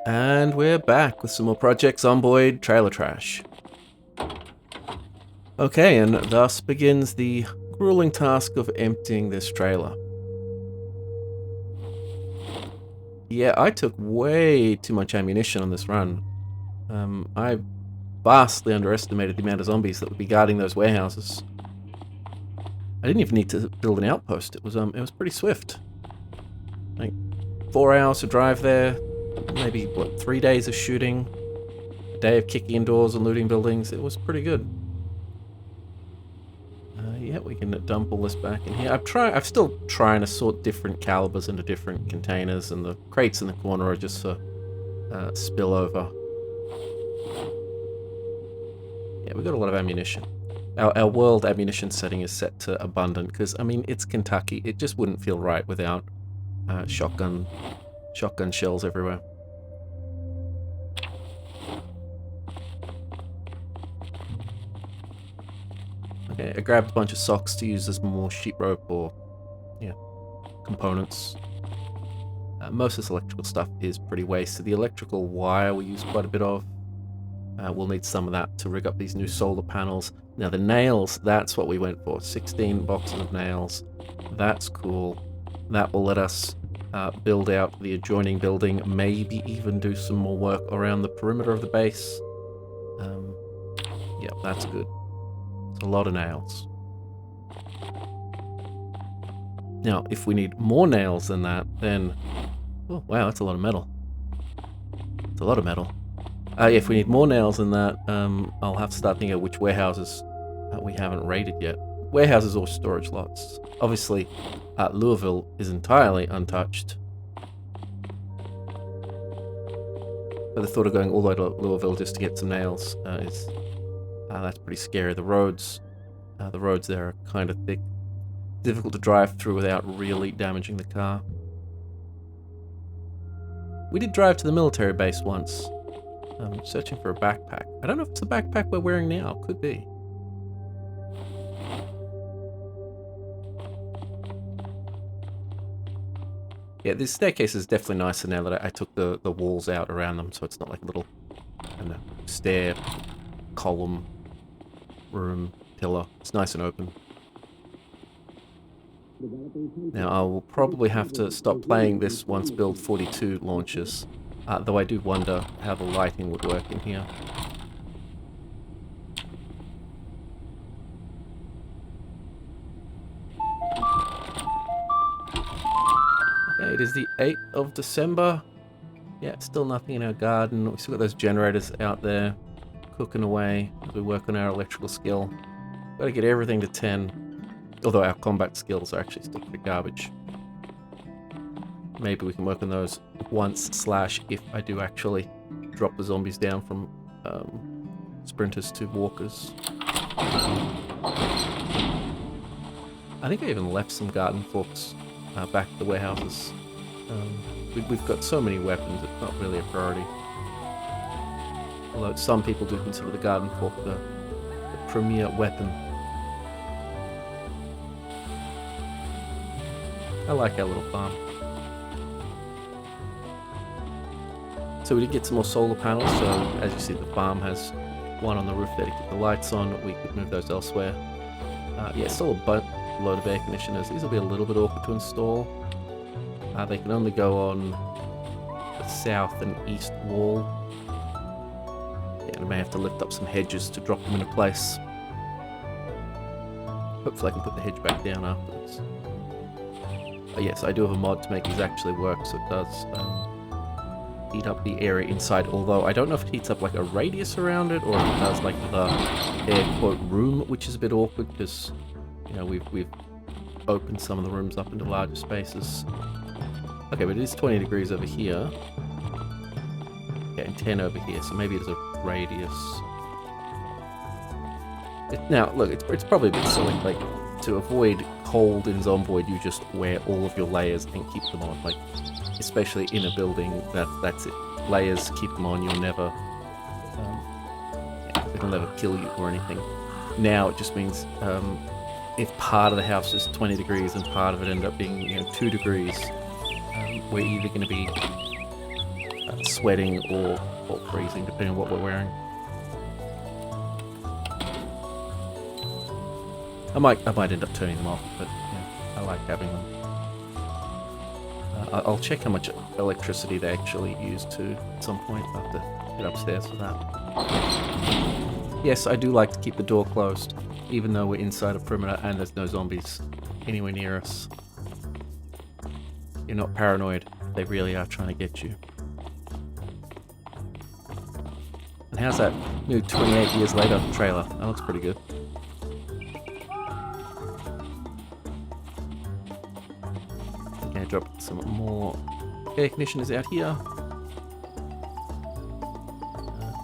And we're back with some more projects Zomboid trailer trash. Okay, and thus begins the grueling task of emptying this trailer. Yeah, I took way too much ammunition on this run. I vastly underestimated the amount of zombies that would be guarding those warehouses. I didn't even need to build an outpost. It was pretty swift. Like 4 hours to drive there, maybe 3 days of shooting, a day of kicking indoors and looting buildings. It was pretty good. Yeah, we can dump all this back in here. I'm still trying to sort different calibers into different containers, and the crates in the corner are just for spillover. Yeah, we've got a lot of ammunition. Our world ammunition setting is set to abundant because, I mean, it's Kentucky. It just wouldn't feel right without shotgun shells everywhere. Okay, I grabbed a bunch of socks to use as more sheet rope or, components. Most of this electrical stuff is pretty wasted. The electrical wire we use quite a bit of. We'll need some of that to rig up these new solar panels. Now the nails, that's what we went for. 16 boxes of nails. That's cool. That will let us build out the adjoining building, maybe even do some more work around the perimeter of the base. Yeah, that's good. It's a lot of nails. Now, if we need more nails than that, then... Oh, wow, that's a lot of metal. It's a lot of metal. If we need more nails than that, I'll have to start thinking of which warehouses we haven't raided yet. Warehouses or storage lots. Obviously, Louisville is entirely untouched. But the thought of going all the way to Louisville just to get some nails is... that's pretty scary. The roads there are kind of thick. Difficult to drive through without really damaging the car. We did drive to the military base once. Searching for a backpack. I don't know if it's the backpack we're wearing now. Could be. Yeah, this staircase is definitely nicer now that I took the walls out around them, so it's not like a little stair, column, room, pillar. It's nice and open. Now, I will probably have to stop playing this once Build 42 launches, though I do wonder how the lighting would work in here. Okay, it is the 8th of December. Yeah, still nothing in our garden. We've still got those generators out there cooking away as we work on our electrical skill. Got to get everything to 10. Although our combat skills are actually still pretty garbage. Maybe we can work on those once / if I do actually drop the zombies down from sprinters to walkers. I think I even left some garden forks back at the warehouses. We've got so many weapons, it's not really a priority. Although some people do consider the garden fork the premier weapon. I like our little farm. So we did get some more solar panels, so as you see the farm has one on the roof there to keep the lights on. We could move those elsewhere. Yeah, still a load of air conditioners. These will be a little bit awkward to install. They can only go on the south and east wall. Yeah, and I may have to lift up some hedges to drop them into place. Hopefully I can put the hedge back down afterwards. Yes, I do have a mod to make these actually work, so it does heat up the area inside, although I don't know if it heats up like a radius around it, or if it does like the air quote room, which is a bit awkward because, we've opened some of the rooms up into larger spaces. Okay, but it is 20 degrees over here. Okay, and 10 over here, so maybe there's a radius. Now, look, it's probably a bit silly, like, to avoid cold in Zomboid, you just wear all of your layers and keep them on. Like, especially in a building, that's it. Layers, keep them on. You'll never, it'll never kill you or anything. Now it just means if part of the house is 20 degrees and part of it ended up being 2 degrees, we're either going to be sweating or freezing, depending on what we're wearing. I might end up turning them off, but yeah, I like having them. I'll check how much electricity they actually use too at some point. I'll have to head upstairs for that. Yes, I do like to keep the door closed, even though we're inside a perimeter and there's no zombies anywhere near us. You're not paranoid. They really are trying to get you. And how's that new 28 years later trailer? That looks pretty good. Okay, drop some more air conditioners out here.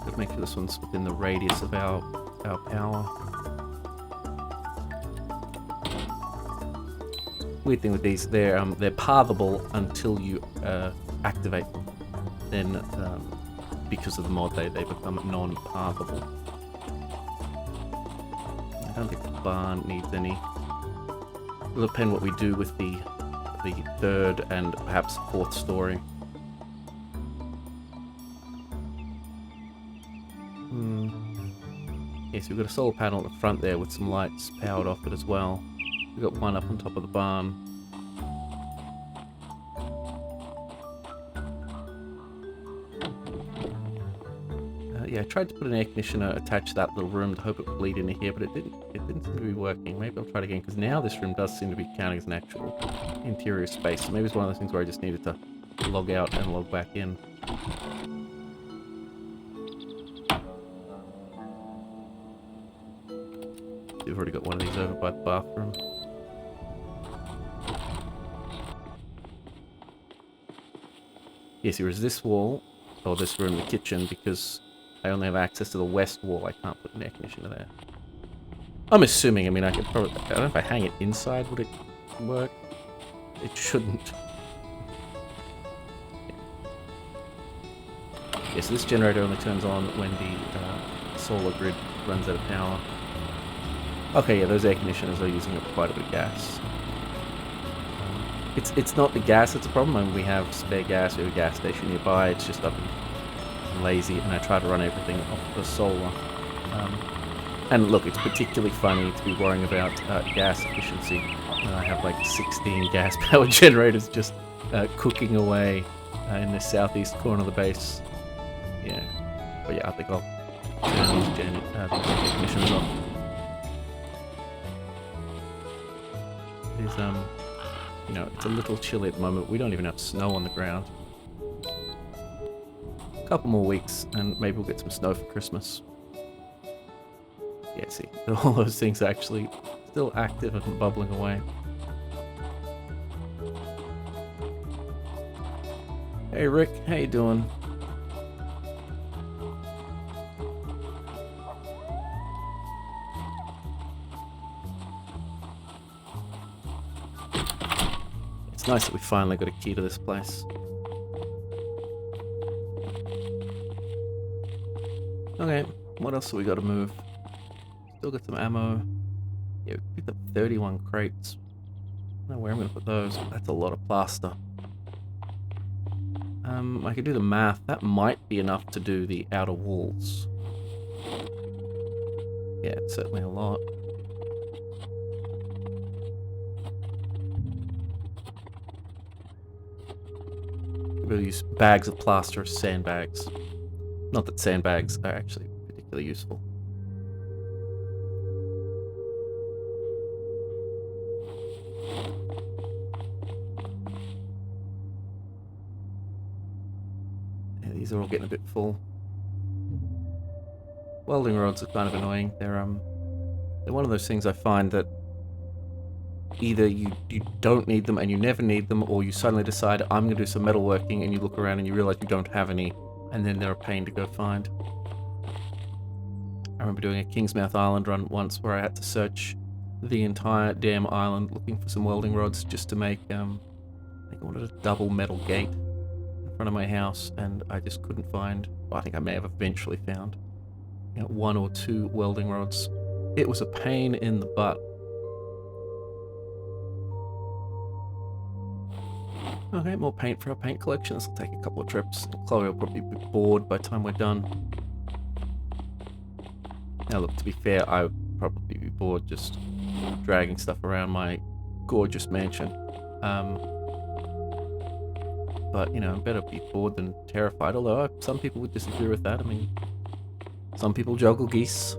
Gotta make sure this one's within the radius of our power. Weird thing with these, they're pathable until you activate them. Then, because of the mod, they become non-pathable. I don't think the barn needs any. It'll depend what we do with the third and perhaps fourth story. Yes, we've got a solar panel at the front there with some lights powered off it as well. We've got one up on top of the barn. Yeah, I tried to put an air conditioner attached to that little room to hope it would bleed into here, but it didn't seem to be working. Maybe I'll try it again, because now this room does seem to be counting as an actual interior space. So maybe it's one of those things where I just needed to log out and log back in. We've already got one of these over by the bathroom. Yes, here is this wall, or this room, the kitchen, because I only have access to the west wall. I can't put an air conditioner there. I'm assuming, I mean, I could probably, I don't know if I hang it inside, would it work? It shouldn't. Yeah, so this generator only turns on when the solar grid runs out of power. Okay, yeah, those air conditioners are using up quite a bit of gas. It's not the gas that's a problem. I mean, we have spare gas, we have a gas station nearby. It's just I'm lazy and I try to run everything off the solar. And look, it's particularly funny to be worrying about gas efficiency when I have like 16 gas-powered generators just cooking away in the southeast corner of the base. Yeah, but yeah, I think I'll turn these air conditioners off. There's you know, it's a little chilly at the moment. We don't even have snow on the ground. A couple more weeks and maybe we'll get some snow for Christmas. Yeah, see, all those things are actually still active and bubbling away. Hey Rick, how you doing? It's nice that we finally got a key to this place. Okay, what else have we got to move? Still got some ammo. Yeah, we picked up 31 crates. I don't know where I'm going to put those. That's a lot of plaster. I could do the math. That might be enough to do the outer walls. Yeah, it's certainly a lot. We'll use bags of plaster as sandbags. Not that sandbags are actually particularly useful. Yeah, these are all getting a bit full. Welding rods are kind of annoying. They're one of those things I find that either you don't need them and you never need them, or you suddenly decide I'm going to do some metalworking and you look around and you realize you don't have any, and then they're a pain to go find. I remember doing a Kingsmouth Island run once where I had to search the entire damn island looking for some welding rods just to make, I think I wanted a double metal gate in front of my house, and I just couldn't find, well, I think I may have eventually found, you know, 1 or 2 welding rods. It was a pain in the butt. Okay, more paint for our paint collection. This will take a couple of trips. Chloe will probably be bored by the time we're done. Now look, to be fair, I would probably be bored just dragging stuff around my gorgeous mansion. But, you know, better be bored than terrified, although some people would disagree with that. I mean, some people juggle geese.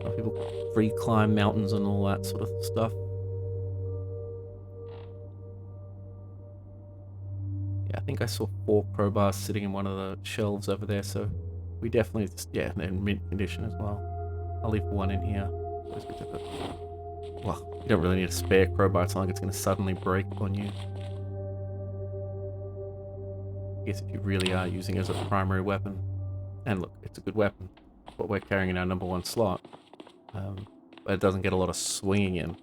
Some people free climb mountains and all that sort of stuff. Yeah, I think I saw 4 crowbars sitting in one of the shelves over there, so we definitely, yeah, they're in mint condition as well. I'll leave one in here. Well, you don't really need a spare crowbar. It's not like it's going to suddenly break on you. I guess if you really are using it as a primary weapon. And look, it's a good weapon. What we're carrying in our #1 slot. But it doesn't get a lot of swinging in.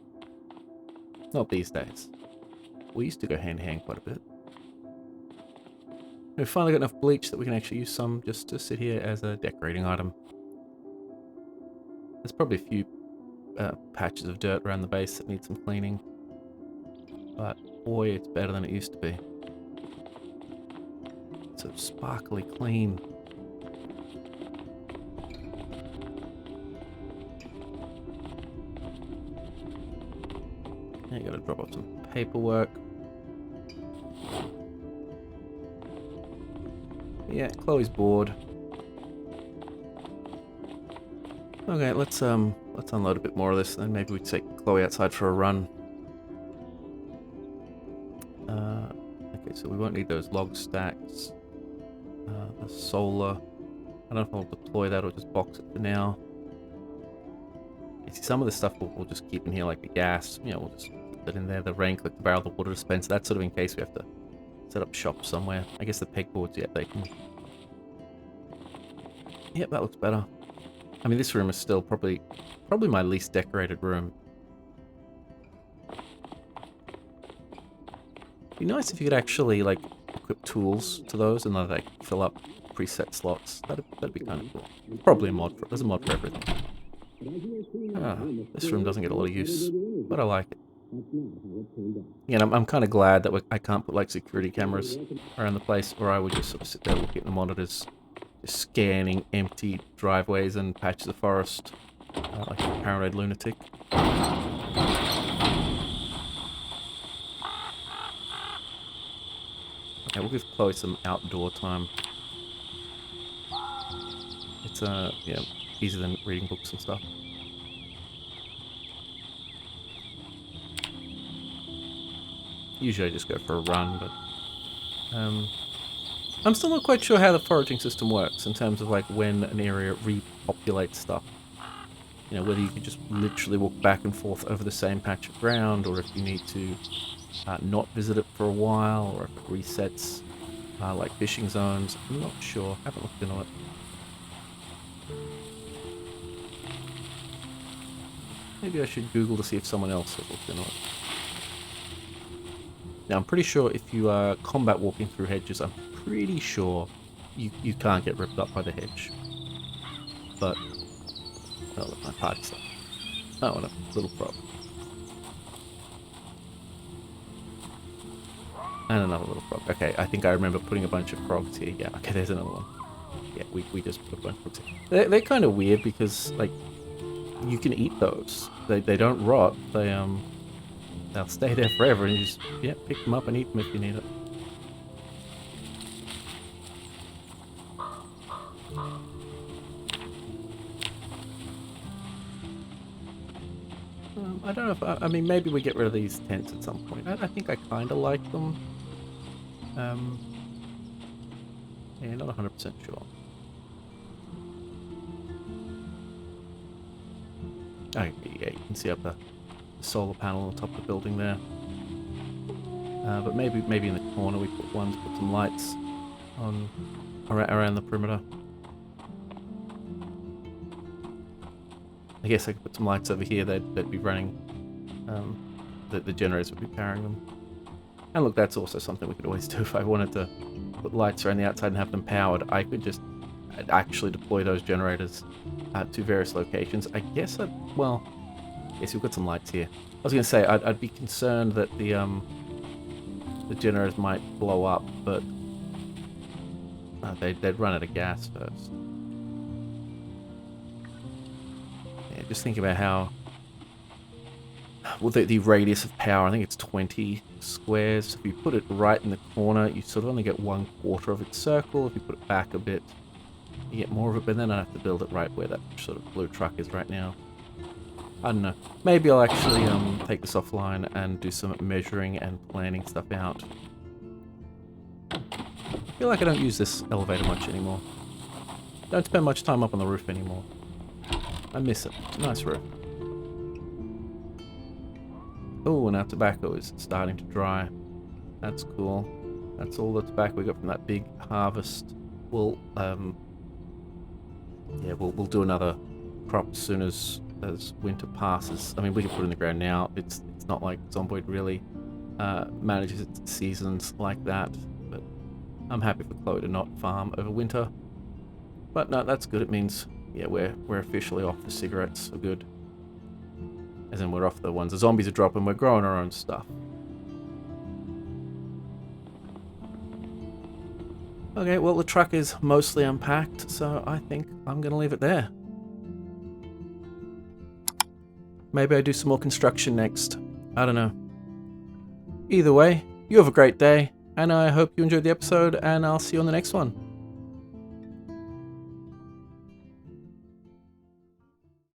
Not these days. We used to go hand in hand quite a bit. We've finally got enough bleach that we can actually use some just to sit here as a decorating item. There's probably a few patches of dirt around the base that need some cleaning. But boy, it's better than it used to be. It's so sparkly clean. Now you gotta drop off some paperwork. Yeah, Chloe's bored. Okay, let's unload a bit more of this, and then maybe we take Chloe outside for a run. Okay, so we won't need those log stacks. The solar. I don't know if I'll deploy that or just box it for now. You see, some of the stuff we'll just keep in here, like the gas. You know, we'll just put that in there. The rain click, the barrel, the water dispenser. That's sort of in case we have to set up shop somewhere. I guess the pegboards, yeah, they can. Yep, that looks better. I mean, this room is still probably my least decorated room. It'd be nice if you could actually, like, equip tools to those and then, like, fill up preset slots. That'd be kind of cool. Probably a mod. There's a mod for everything. This room doesn't get a lot of use, but I like it. Yeah, I'm kind of glad that I can't put, like, security cameras around the place, or I would just sort of sit there looking at the monitors, just scanning empty driveways and patches of forest, like a paranoid lunatic. Okay, we'll give Chloe some outdoor time. It's yeah, easier than reading books and stuff. Usually I just go for a run, but I'm still not quite sure how the foraging system works in terms of like when an area repopulates stuff. You know, whether you can just literally walk back and forth over the same patch of ground, or if you need to not visit it for a while, or if it resets like fishing zones. I'm not sure. I haven't looked into it. Maybe I should Google to see if someone else has looked into it. Now, I'm pretty sure if you are combat walking through hedges, I'm pretty sure you can't get ripped up by the hedge. But, oh, look, my party stuff. Oh, and a little frog. And another little frog. Okay, I think I remember putting a bunch of frogs here. Yeah, okay, there's another one. Yeah, we just put a bunch of frogs here. They're kind of weird because, like, you can eat those. They don't rot. They'll stay there forever, and you just, yeah, pick them up and eat them if you need it. I don't know if, I mean, maybe we get rid of these tents at some point. I think I kind of like them. Yeah, not 100% sure. Oh, yeah, you can see up the solar panel on top of the building there. But maybe in the corner we put some lights on around the perimeter. I guess I could put some lights over here. They'd be running. The generators would be powering them. And look, that's also something we could always do if I wanted to put lights around the outside and have them powered. I could just actually deploy those generators to various locations. I guess well, yes, we've got some lights here. I was going to say, I'd be concerned that the the generators might blow up, but they'd run out of gas first. Yeah, just think about how... Well, the radius of power, I think it's 20 squares. If you put it right in the corner, you sort of only get 1/4 of its circle. If you put it back a bit, you get more of it, but then I have to build it right where that sort of blue truck is right now. I don't know. Maybe I'll actually take this offline and do some measuring and planning stuff out. I feel like I don't use this elevator much anymore. Don't spend much time up on the roof anymore. I miss it. It's a nice roof. Oh, now tobacco is starting to dry. That's cool. That's all the tobacco we got from that big harvest. We'll we'll do another crop as soon as winter passes. I mean, we can put it in the ground now. It's not like Zomboid really manages its seasons like that. But I'm happy for Chloe to not farm over winter. But no, that's good. It means, yeah, we're officially off the cigarettes for good. As in, we're off the ones the zombies are dropping. We're growing our own stuff. Okay, well, the truck is mostly unpacked, so I think I'm going to leave it there. Maybe I do some more construction next. I don't know. Either way, you have a great day, and I hope you enjoyed the episode, and I'll see you on the next one.